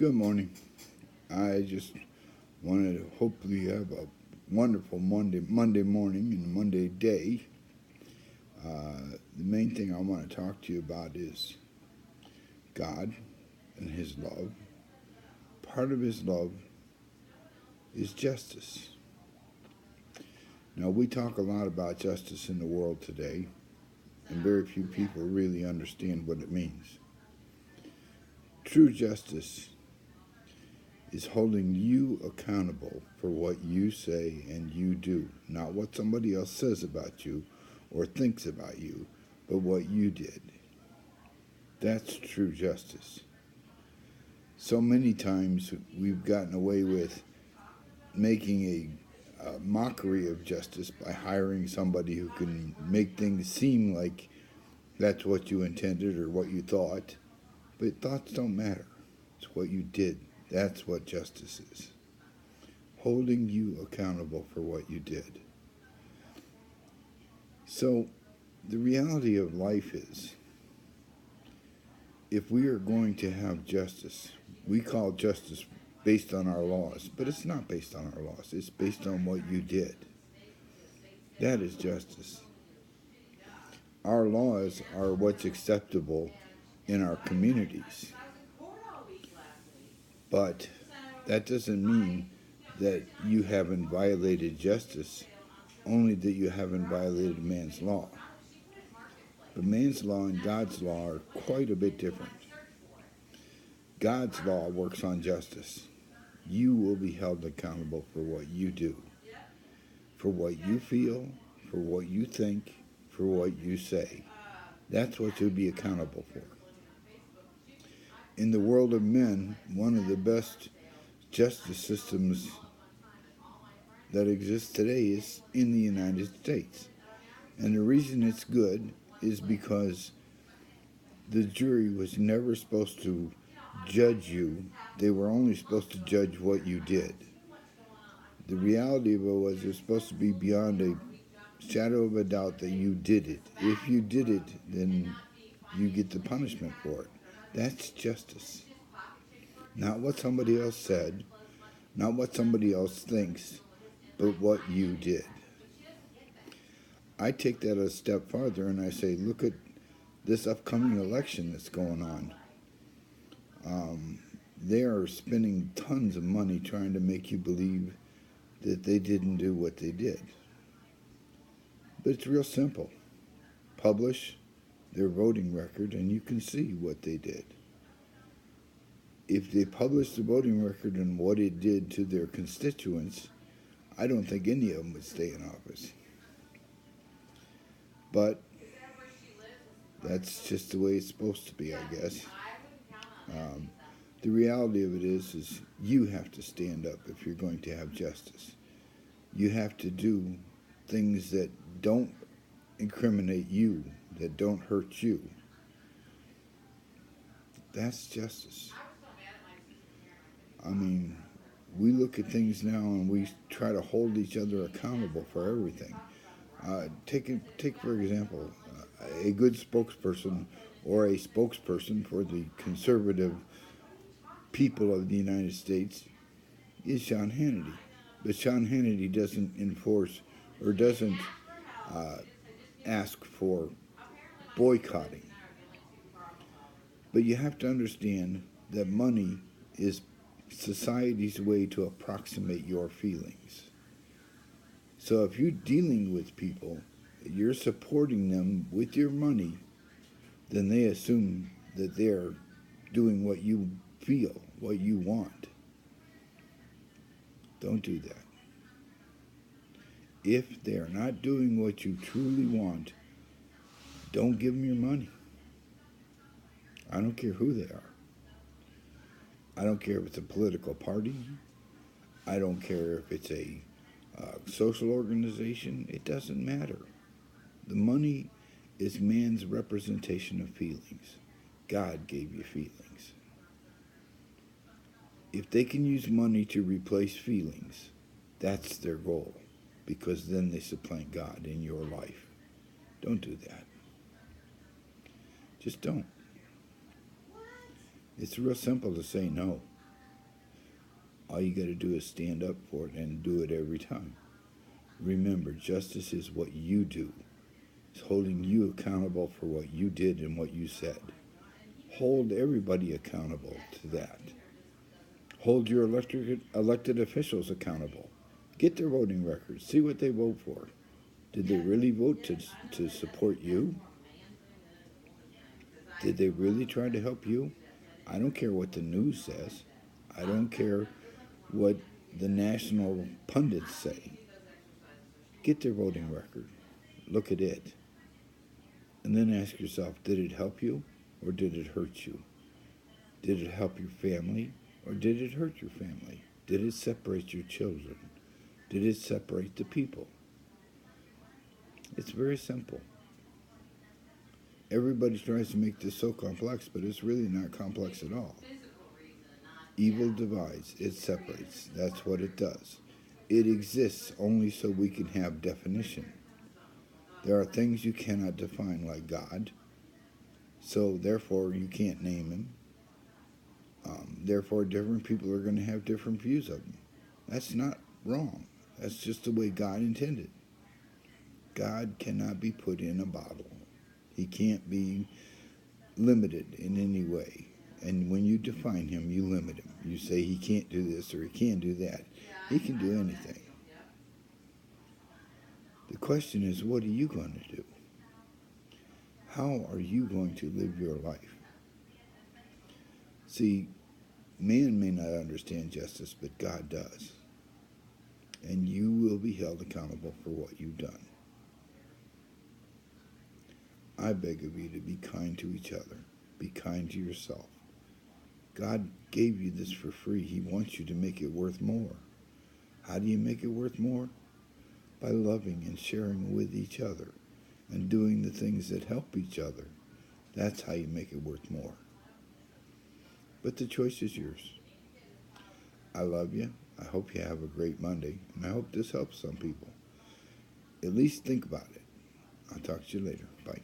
Good morning. I just wanted to hopefully have a wonderful Monday morning and Monday day. The main thing I want to talk to you about is God and His love. Part of His love is justice. Now, we talk a lot about justice in the world today, and very few people really understand what it means. True justice is holding you accountable for what you say and you do, not what somebody else says about you or thinks about you, but what you did. That's true justice. So many times we've gotten away with making a mockery of justice by hiring somebody who can make things seem like that's what you intended or what you thought, but thoughts don't matter. It's what you did. That's what justice is. Holding you accountable for what you did. So, the reality of life is, if we are going to have justice, we call justice based on our laws, but it's not based on our laws. It's based on what you did. That is justice. Our laws are what's acceptable in our communities. But that doesn't mean that you haven't violated justice, only that you haven't violated man's law. But man's law and God's law are quite a bit different. God's law works on justice. You will be held accountable for what you do, for what you feel, for what you think, for what you say. That's what you'll be accountable for. In the world of men, one of the best justice systems that exists today is in the United States. And the reason it's good is because the jury was never supposed to judge you. They were only supposed to judge what you did. The reality of it was it's supposed to be beyond a shadow of a doubt that you did it. If you did it, then you get the punishment for it. That's justice. Not what somebody else said, not what somebody else thinks, but what you did. I take that a step farther and I say, look at this upcoming election that's going on. They are spending tons of money trying to make you believe that they didn't do what they did. But it's real simple. Publish their voting record and you can see what they did. If they publish the voting record and what it did to their constituents, I don't think any of them would stay in office. But that's just the way it's supposed to be, I guess. The reality of it is you have to stand up if you're going to have justice. You have to do things that don't incriminate you, that don't hurt you. That's justice. I mean, we look at things now and we try to hold each other accountable for everything. Take for example, a good spokesperson or a spokesperson for the conservative people of the United States is Sean Hannity. But Sean Hannity doesn't enforce or doesn't ask for boycotting. But you have to understand that money is society's way to approximate your feelings. So if you're dealing with people, you're supporting them with your money, then they assume that they're doing what you feel, what you want. Don't do that. If they're not doing what you truly want, don't give them your money. I don't care who they are. I don't care if it's a political party. I don't care if it's a social organization. It doesn't matter. The money is man's representation of feelings. God gave you feelings. If they can use money to replace feelings, that's their goal, because then they supplant God in your life. Don't do that. Just don't. It's real simple to say no. All you got to do is stand up for it and do it every time. Remember, justice is what you do. It's holding you accountable for what you did and what you said. Hold everybody accountable to that. Hold your elected officials accountable. Get their voting records. See what they vote for. Did they really vote to support you? Did they really try to help you? I don't care what the news says. I don't care what the national pundits say. Get their voting record. Look at it. And then ask yourself, did it help you or did it hurt you? Did it help your family or did it hurt your family? Did it separate your children? Did it separate the people? It's very simple. Everybody tries to make this so complex, but it's really not complex at all. Evil divides, it separates. That's what it does. It exists only so we can have definition. There are things you cannot define, like God, so therefore you can't name him. Therefore, different people are going to have different views of him. That's not wrong. That's just the way God intended. God cannot be put in a bottle. He can't be limited in any way. And when you define him, you limit him. You say he can't do this or he can't do that. He can do anything. The question is, what are you going to do? How are you going to live your life? See, man may not understand justice, but God does. And you will be held accountable for what you've done. I beg of you to be kind to each other. Be kind to yourself. God gave you this for free. He wants you to make it worth more. How do you make it worth more? By loving and sharing with each other and doing the things that help each other. That's how you make it worth more. But the choice is yours. I love you. I hope you have a great Monday, and I hope this helps some people. At least think about it. I'll talk to you later. Bye.